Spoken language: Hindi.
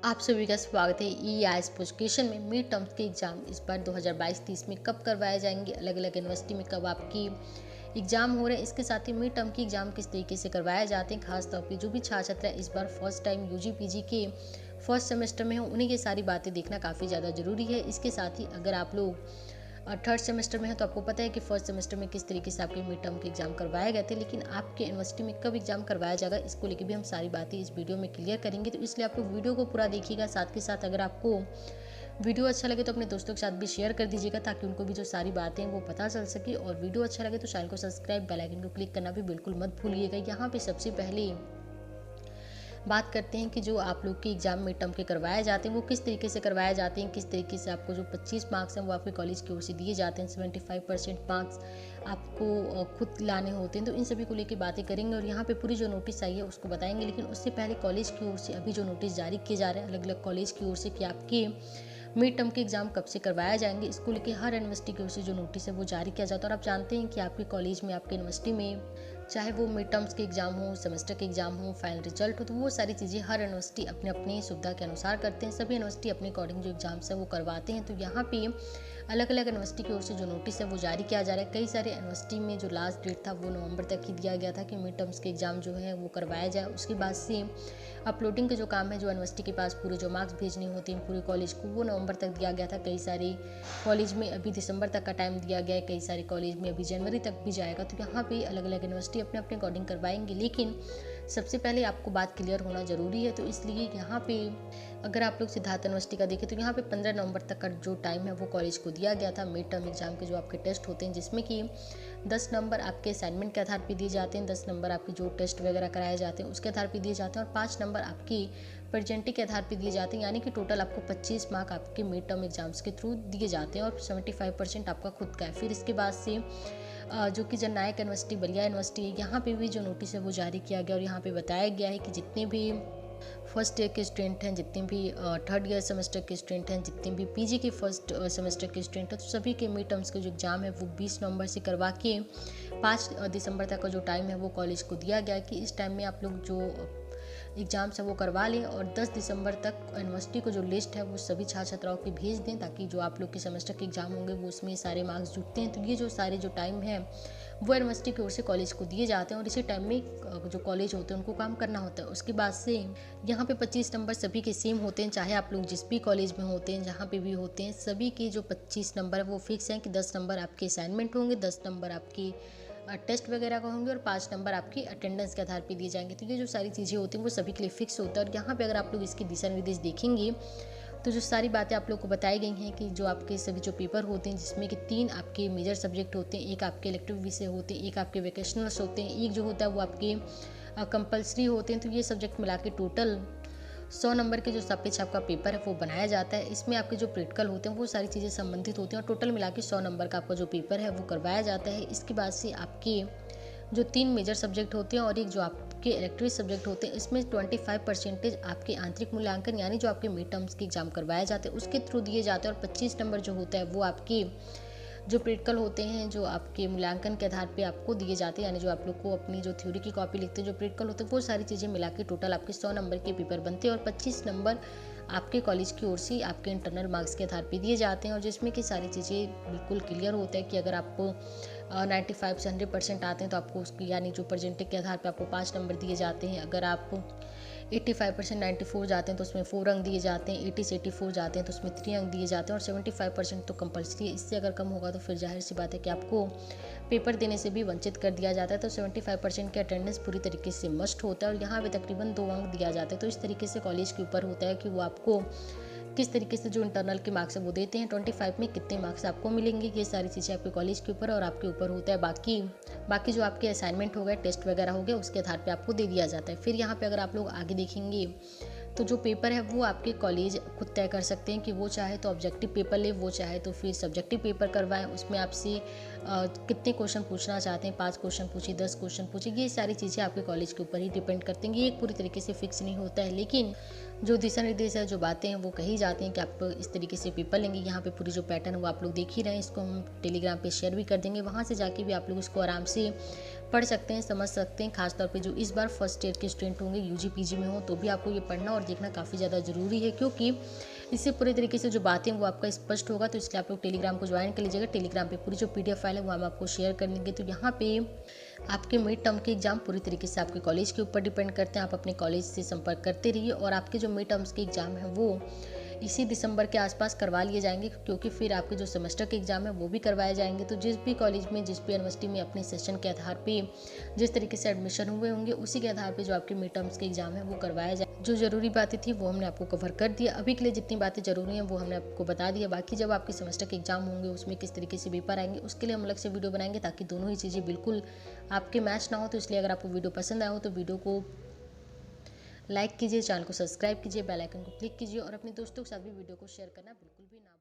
आप सभी का स्वागत है ईआईएस एजुकेशन में। मिड टर्म्स के एग्ज़ाम इस बार 2022-23 में कब करवाए जाएंगे, अलग अलग यूनिवर्सिटी में कब आपकी एग्ज़ाम हो रहे हैं, इसके साथ ही मिड टर्म की एग्ज़ाम किस तरीके से करवाए जाते हैं। खास तौर पे जो भी छात्र छात्रा इस बार फर्स्ट टाइम यूजी पीजी के फर्स्ट सेमेस्टर में हो, उन्हें ये सारी बातें देखना काफ़ी ज़्यादा ज़रूरी है। इसके साथ ही अगर आप लोग थर्ड सेमेस्टर में है तो आपको पता है कि फर्स्ट सेमेस्टर में किस तरीके से आपके मिड टर्म के एग्जाम करवाए गए थे, लेकिन आपके यूनिवर्सिटी में कब एग्जाम करवाया जाएगा इसको लेकर भी हम सारी बातें इस वीडियो में क्लियर करेंगे। तो इसलिए आप लोग वीडियो को पूरा देखिएगा। साथ के साथ अगर आपको वीडियो अच्छा लगे तो अपने दोस्तों के साथ भी शेयर कर दीजिएगा, ताकि उनको भी जो सारी बातें हैं वो पता चल सके। और वीडियो अच्छा लगे तो चैनल को सब्सक्राइब, बेल आइकन को क्लिक करना भी बिल्कुल मत भूलिएगा। यहाँ पे सबसे पहले बात करते हैं कि जो आप लोग के एग्जाम मिड टर्म के करवाए जाते हैं वो किस तरीके से करवाए जाते हैं, किस तरीके से आपको जो 25 मार्क्स हैं वो आपके कॉलेज की ओर से दिए जाते हैं। 75% मार्क्स आपको खुद लाने होते हैं। तो इन सभी को लेकर बातें करेंगे और यहाँ पे पूरी जो नोटिस आई है उसको बताएंगे। लेकिन उससे पहले कॉलेज की ओर से अभी जो नोटिस जारी किए जा रहे हैं अलग अलग कॉलेज की ओर से कि आपके मिड टर्म के एग्जाम कब से करवाए जाएंगे, इसको लेकर हर यूनिवर्सिटी की ओर से जो नोटिस है वो जारी किया जाता है। और आप जानते हैं कि आपके कॉलेज में, आपके यूनिवर्सिटी में, चाहे वो मिड टर्म्स के एग्जाम हो, सेमेस्टर के एग्जाम हो, फाइनल रिजल्ट हो, तो वो सारी चीज़ें हर यूनिवर्सिटी अपने अपनी सुविधा के अनुसार करते हैं। सभी यूनिवर्सिटी अपने अकॉर्डिंग जो एग्जाम्स है वो करवाते हैं। तो यहाँ पे अलग अलग यूनिवर्सिटी की ओर से जो नोटिस है वो जारी किया जा रहा है। कई सारे यूनिवर्सिटी में जो लास्ट डेट था वो नवंबर तक ही दिया गया था कि मिड टर्म्स के एग्जाम जो है वो करवाया जाए। उसके बाद से अपलोडिंग का जो काम है, जो यूनिवर्सिटी के पास पूरे जो मार्क्स भेजने होते हैं पूरे कॉलेज को, वो नवंबर तक दिया गया था। कई सारे कॉलेज में अभी दिसंबर तक का टाइम दिया गया है, कई सारे कॉलेज में अभी जनवरी तक भी जाएगा। तो यहाँ पे अलग अलग यूनिवर्सिटी अपने अपने अकॉर्डिंग करवाएंगे। लेकिन सबसे पहले आपको बात क्लियर होना ज़रूरी है। तो इसलिए यहाँ पे अगर आप लोग सिद्धार्थ यूनिवर्सिटी का देखें तो यहाँ पे 15 नवंबर तक का जो टाइम है वो कॉलेज को दिया गया था मिड टर्म एग्जाम के जो आपके टेस्ट होते हैं, जिसमें कि 10 नंबर आपके असाइनमेंट के आधार पर दिए जाते हैं, 10 नंबर आपके जो टेस्ट वगैरह कराए जाते हैं उसके आधार पर दिए जाते हैं, और 5 नंबर आपकी प्रेजेंटी के आधार पर दिए जाते हैं। यानी कि टोटल आपको 25 मार्क आपके मिड टर्म एग्जाम्स के थ्रू दिए जाते हैं और 75% आपका खुद का है। फिर इसके बाद से जो कि जननायक यूनिवर्सिटी, बलिया यूनिवर्सिटी है, यहाँ पे भी जो नोटिस है वो जारी किया गया और यहाँ पे बताया गया है कि जितने भी फर्स्ट ईयर के स्टूडेंट हैं, जितने भी थर्ड ईयर सेमेस्टर के स्टूडेंट हैं, जितने भी पीजी के फर्स्ट सेमेस्टर के स्टूडेंट हैं, तो सभी के मिड टर्म्स के जो एग्ज़ाम है वो 20 नवंबर से करवा के 5 दिसंबर तक का जो टाइम है वो कॉलेज को दिया गया कि इस टाइम में आप लोग जो एग्ज़ाम्स है वो करवा लें। और 10 दिसंबर तक यूनिवर्सिटी को जो लिस्ट है वो सभी छात्र छात्राओं की भेज दें, ताकि जो आप लोग के सेमेस्टर के एग्ज़ाम होंगे वो उसमें सारे मार्क्स जुटते हैं। तो ये जो सारे जो टाइम है वो यूनिवर्सिटी की ओर से कॉलेज को दिए जाते हैं और इसी टाइम में जो कॉलेज होते हैं उनको काम करना होता है। उसके बाद से यहाँ पे 25 नंबर सभी के सेम होते हैं, चाहे आप लोग जिस भी कॉलेज में होते हैं, जहाँ पे भी होते हैं, सभी के जो 25 नंबर है वो फिक्स हैं कि 10 नंबर आपके असाइनमेंट होंगे, 10 नंबर आपकी टेस्ट वगैरह का होंगे और 5 नंबर आपकी अटेंडेंस के आधार पर दिए जाएंगे। तो ये जो सारी चीज़ें होती हैं वो सभी के लिए फिक्स होता है। और यहाँ पे अगर आप लोग इसके दिशा निर्देश देखेंगे तो जो सारी बातें आप लोग को बताई गई हैं कि जो आपके सभी जो पेपर होते हैं, जिसमें कि 3 आपके मेजर सब्जेक्ट होते हैं, एक आपके इलेक्टिव विषय होते हैं, एक आपके वोकेशनल्स होते हैं, एक जो होता है वो आपके कंपल्सरी होते हैं। तो ये सब्जेक्ट मिला के टोटल 100 नंबर के जो सापेक्ष आपका पेपर है वो बनाया जाता है। इसमें आपके जो प्रैक्टिकल होते हैं वो सारी चीज़ें संबंधित होती हैं और टोटल मिला के 100 नंबर का आपका जो पेपर है वो करवाया जाता है। इसके बाद से आपके जो 3 मेजर सब्जेक्ट होते हैं और एक जो आपके इलेक्टिव सब्जेक्ट होते हैं, इसमें 25% आपके आंतरिक मूल्यांकन यानी जो आपके मिड टर्म्स के एग्जाम करवाए जाते हैं उसके थ्रू दिए जाते हैं। और 25 नंबर जो होता है वो आपके जो प्रैक्टिकल होते हैं, जो आपके मूल्यांकन के आधार पे आपको दिए जाते हैं, यानी जो आप लोग को अपनी जो थ्योरी की कॉपी लिखते हैं, जो प्रैक्टिकल होते हैं, वो सारी चीज़ें मिला के टोटल आपके 100 नंबर के पेपर बनते हैं और 25 नंबर आपके कॉलेज की ओर से आपके इंटरनल मार्क्स के आधार पे दिए जाते हैं। और जिसमें कि सारी चीज़ें बिल्कुल क्लियर होता है कि अगर आपको 95 से 100% आते हैं तो आपको उसकी यानी जो परसेंटेज के आधार पे आपको 5 नंबर दिए जाते हैं। अगर आप 85% 94 जाते हैं तो उसमें 4 अंक दिए जाते हैं, 80 से 84 जाते हैं तो उसमें 3 अंक दिए जाते हैं और 75% तो कंपल्सरी है। इससे अगर कम होगा तो फिर जाहिर सी बात है कि आपको पेपर देने से भी वंचित कर दिया जाता है। तो 75% की अटेंडेंस पूरी तरीके से मस्ट होता है और यहाँ पे तकरीबन 2 अंक दिया जाता है। तो इस तरीके से कॉलेज के ऊपर होता है कि वो आपको किस तरीके से जो इंटरनल के मार्क्स है वो देते हैं, 25 में कितने मार्क्स आपको मिलेंगे, ये सारी चीज़ें आपके कॉलेज के ऊपर और आपके ऊपर होता है। बाकी जो आपके असाइनमेंट हो गए, टेस्ट वगैरह हो गए, उसके आधार पे आपको दे दिया जाता है। फिर यहाँ पे अगर आप लोग आगे देखेंगे तो जो पेपर है वो आपके कॉलेज खुद तय कर सकते हैं कि वो चाहे तो ऑब्जेक्टिव पेपर ले, वो चाहे तो फिर सब्जेक्टिव पेपर करवाएं। उसमें आपसे कितने क्वेश्चन पूछना चाहते हैं, 5 क्वेश्चन पूछिए, 10 क्वेश्चन पूछिए, ये सारी चीज़ें आपके कॉलेज के ऊपर ही डिपेंड करती हैं। ये एक पूरी तरीके से फिक्स नहीं होता है, लेकिन जो दिशा निर्देश है, जो बातें हैं वो कही जाती हैं कि आप इस तरीके से पेपर लेंगे। यहाँ पे पूरी जो पैटर्न है वो आप लोग देख ही रहे हैं, इसको हम टेलीग्राम पे शेयर भी कर देंगे, वहाँ से जाके भी आप लोग इसको आराम से पढ़ सकते हैं, समझ सकते हैं। खासतौर पे जो इस बार फर्स्ट ईयर के स्टूडेंट होंगे, यूजी पीजी में हो, तो भी आपको ये पढ़ना और देखना काफ़ी ज़्यादा ज़रूरी है, क्योंकि इससे पूरे तरीके से जो बातें वो आपका स्पष्ट होगा। तो इसलिए आप लोग टेलीग्राम को ज्वाइन कर लीजिएगा। टेलीग्राम पे पूरी जो पीडीएफ फाइल है वो हम आपको शेयर कर देंगे। तो यहाँ पे आपके मिड टर्म के एग्जाम पूरी तरीके से आपके कॉलेज के ऊपर डिपेंड करते हैं। आप अपने कॉलेज से संपर्क करते रहिए, और आपके जो मिड टर्म्स के एग्जाम है वो इसी दिसंबर के आसपास करवा लिए जाएंगे, क्योंकि फिर आपके जो सेमेस्टर के एग्जाम है वो भी करवाए जाएंगे। तो जिस भी कॉलेज में, जिस भी यूनिवर्सिटी में अपने सेशन के आधार पे जिस तरीके से एडमिशन हुए होंगे, उसी के आधार पे जो आपके मिड टर्म्स के एग्जाम है वो करवाया जाए। जो जरूरी बातें थी वो हमने आपको कवर कर दिया। अभी के लिए जितनी बातें जरूरी हैं वो हमने आपको बता दिया। बाकी जब आपके सेमेस्टर के एग्जाम होंगे उसमें किस तरीके से पेपर आएंगे, उसके लिए हम अलग से वीडियो बनाएंगे, ताकि दोनों ही चीज़ें बिल्कुल आपके मैच ना हो। तो इसलिए अगर आपको वीडियो पसंद आया हो तो वीडियो को लाइक कीजिए, चैनल को सब्सक्राइब कीजिए, बेल आइकन को क्लिक कीजिए, और अपने दोस्तों के साथ भी वीडियो को शेयर करना बिल्कुल भी ना